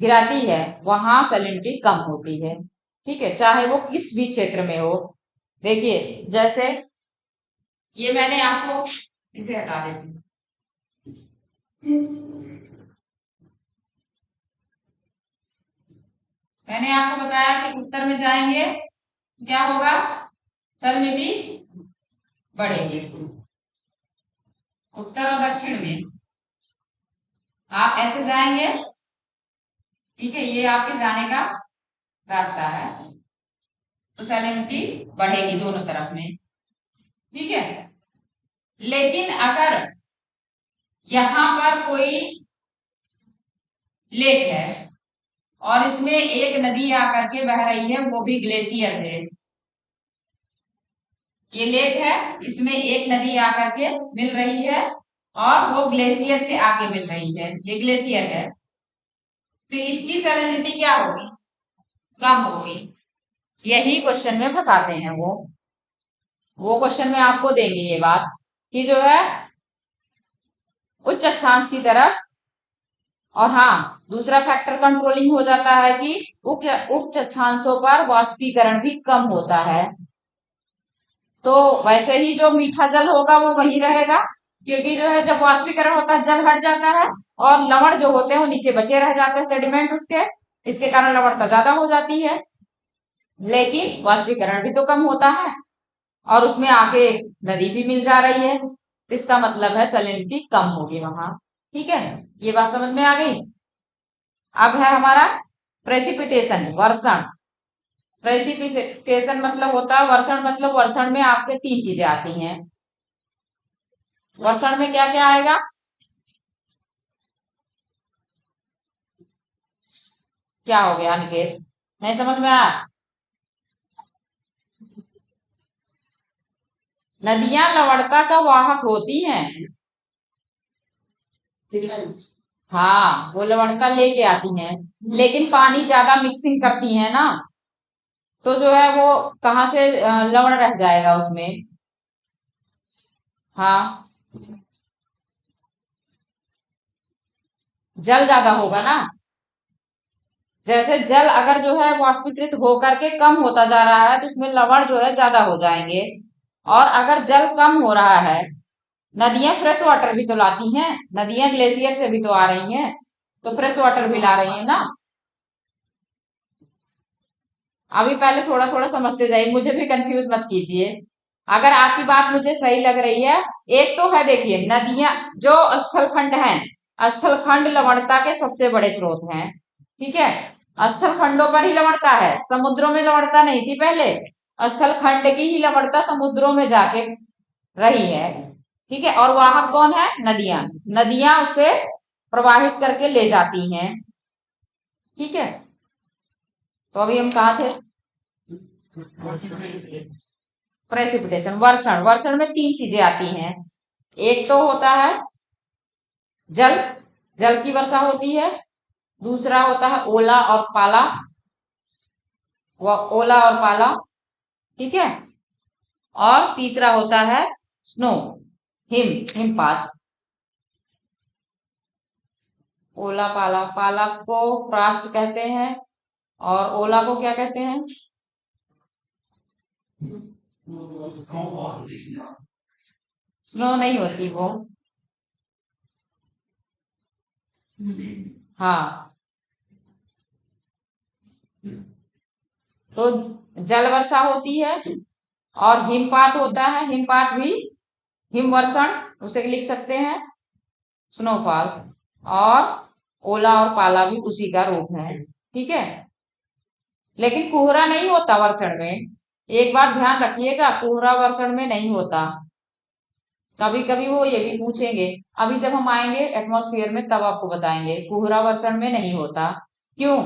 गिराती है वहां सैलिनिटी कम होती है। ठीक है, चाहे वो किस भी क्षेत्र में हो। देखिए, जैसे ये मैंने आपको, इसे हटा देती हूँ। मैंने आपको बताया कि उत्तर में जाएंगे क्या होगा, सैलिनिटी बढ़ेगी। उत्तर और दक्षिण में आप ऐसे जाएंगे, ठीक है, ये आपके जाने का रास्ता है, तो सैलिनिटी बढ़ेगी दोनों तरफ में। ठीक है, लेकिन अगर यहां पर कोई लेक है और इसमें एक नदी आकर के बह रही है, वो भी ग्लेशियर है। ये लेक है, इसमें एक नदी आकर के मिल रही है और वो ग्लेशियर से आके मिल रही है, ये ग्लेशियर है। तो इसकी सैलिनिटी क्या होगी? कम होगी। यही क्वेश्चन में फंसाते हैं वो क्वेश्चन में आपको देंगे ये बात कि जो है उच्च अक्षांश की तरफ। और हाँ, दूसरा फैक्टर कंट्रोलिंग हो जाता है कि उच्च अक्षांशों पर वाष्पीकरण भी कम होता है। तो वैसे ही जो मीठा जल होगा वो वही रहेगा, क्योंकि जो है जब वाष्पीकरण होता है जल हट जाता है और लवण जो होते हैं वो नीचे बचे रह जाते हैं, सेडिमेंट उसके, इसके कारण लवणता ज्यादा हो जाती है। लेकिन वाष्पीकरण भी तो कम होता है और उसमें आके नदी भी मिल जा रही है, तो इसका मतलब है सैलिनिटी कम होगी वहां। ठीक है, ये बात समझ में आ गई। अब है हमारा प्रेसिपिटेशन, वर्षण। प्रेसिपिटेशन मतलब होता है वर्षण, मतलब वर्षण में आपके तीन चीजें आती हैं। वर्षण में क्या क्या आएगा? क्या हो गया अनिकेत, नहीं समझ में आया? नदियां लवणता का वाहक होती हैं। हाँ, वो लवणता लेके आती हैं, लेकिन पानी ज्यादा मिक्सिंग करती है ना, तो जो है वो कहाँ से लवण रह जाएगा उसमें। हाँ, जल ज्यादा होगा ना। जैसे जल अगर जो है वाष्पीकृत होकर के कम होता जा रहा है तो उसमें लवण जो है ज्यादा हो जाएंगे। और अगर जल कम हो रहा है, नदियां फ्रेश वाटर भी तो लाती हैं, नदियां ग्लेशियर से भी तो आ रही हैं, तो फ्रेश वाटर भी ला रही है ना। अभी पहले थोड़ा थोड़ा समझते जाइए, मुझे भी कंफ्यूज मत कीजिए। अगर आपकी बात मुझे सही लग रही है, एक तो है देखिए नदियां, जो स्थल खंड हैं, स्थल खंड लवणता के सबसे बड़े स्रोत हैं। ठीक है, स्थल खंडों पर ही लवणता है, समुद्रों में लवणता नहीं थी पहले, स्थल खंड की ही लवणता समुद्रों में जाके रही है। ठीक है, और वाहक कौन है? नदियां। नदियां उसे प्रवाहित करके ले जाती हैं। ठीक है, तो अभी हम कहा थे? प्रेसिपिटेशन, वर्षण। वर्षण में तीन चीजें आती हैं। एक तो होता है जल, जल की वर्षा होती है। दूसरा होता है ओला और पाला, ओला और पाला। ठीक है, और तीसरा होता है स्नो, हिमपात। ओला पाला, पाला को फ्रॉस्ट कहते हैं और ओला को क्या कहते हैं? स्नो नहीं होती वो। हाँ, तो जल वर्षा होती है और हिमपात होता है, हिमपात भी हिमवर्षण उसे लिख सकते हैं, स्नोफॉल। और ओला और पाला भी उसी का रूप है। ठीक है, लेकिन कोहरा नहीं होता वर्षण में, एक बात ध्यान रखिएगा, कोहरा वर्षण में नहीं होता। कभी कभी वो ये भी पूछेंगे, अभी जब हम आएंगे एटमॉस्फेयर में तब आपको बताएंगे, कोहरा वर्षण में नहीं होता। क्यों?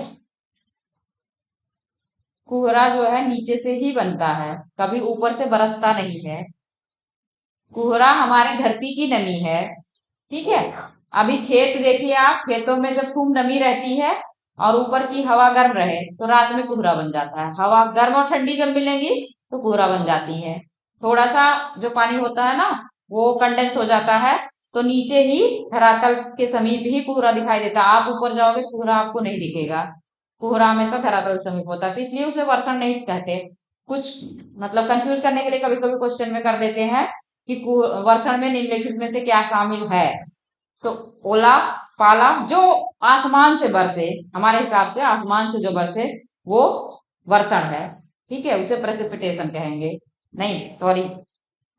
कोहरा जो है नीचे से ही बनता है, कभी ऊपर से बरसता नहीं है। कोहरा हमारी धरती की नमी है। ठीक है, अभी खेत देखिए आप, खेतों में जब खूब नमी रहती है और ऊपर की हवा गर्म रहे तो रात में कोहरा बन जाता है, हवा गर्म और ठंडी जब मिलेंगी तो कोहरा बन जाती है। थोड़ा सा जो पानी होता है ना वो कंडेंस हो जाता है, तो नीचे ही धरातल के समीप ही कोहरा दिखाई देता है, आप ऊपर जाओगे तो कोहरा आपको नहीं दिखेगा। कोहरा हमेशा धरातल के समीप होता है, तो इसलिए उसे वर्षण नहीं कहते। कुछ मतलब कंफ्यूज करने के लिए कभी कभी क्वेश्चन में कर देते हैं कि वर्षण में निम्नलिखित में से क्या शामिल है। तो ओला पाला जो आसमान से बरसे, हमारे हिसाब से आसमान से जो बरसे वो वर्षण है। ठीक है, उसे प्रेसिपिटेशन कहेंगे। नहीं सॉरी,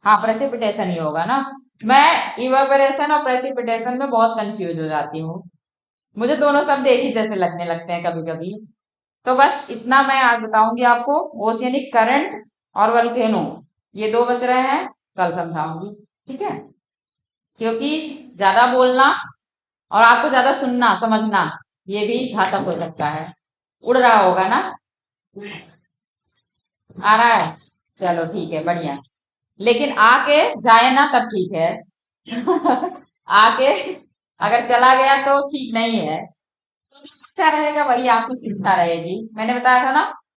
हाँ प्रेसिपिटेशन ही होगा ना। मैं इवेपोरेशन और प्रेसिपिटेशन में बहुत कंफ्यूज हो जाती हूँ, मुझे दोनों शब्द एक ही जैसे लगने लगते हैं कभी कभी। तो बस इतना मैं आज बताऊंगी आपको, ओशियनिक करंट और वोल्केनो ये दो बच रहे हैं, कल समझाऊंगी। ठीक है, क्योंकि ज्यादा बोलना और आपको ज्यादा सुनना समझना ये भी घातक हो सकता है। उड़ रहा होगा ना, आ रहा है, चलो ठीक है, बढ़िया। लेकिन आके जाए ना तब ठीक है। आके अगर चला गया तो ठीक नहीं है। तो जो अच्छा रहेगा वही आपकी शिक्षा रहेगी, मैंने बताया था ना।